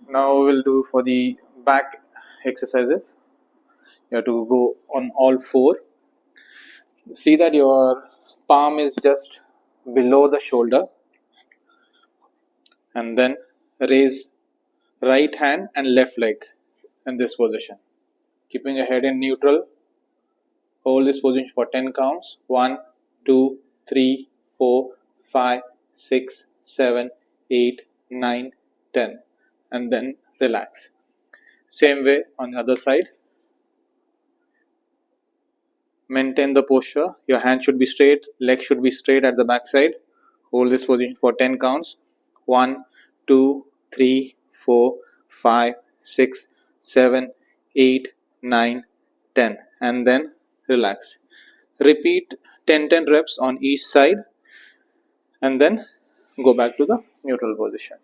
Now we'll do for the back exercises. You have to go on all four. See that your palm is just below the shoulder, and then raise right hand and left leg in this position. Keeping your head in neutral, hold this position for 10 counts. 1, 2, 3, 4, 5, 6, 7, 8, 9, 10. And then relax. Same way on the other side. Maintain the posture. Your hand should be straight, leg should be straight at the back side. Hold this position for 10 counts. 1, 2, 3, 4, 5, 6, 7, 8, 9, 10. And then relax. Repeat 10 reps on each side and then go back to the neutral position.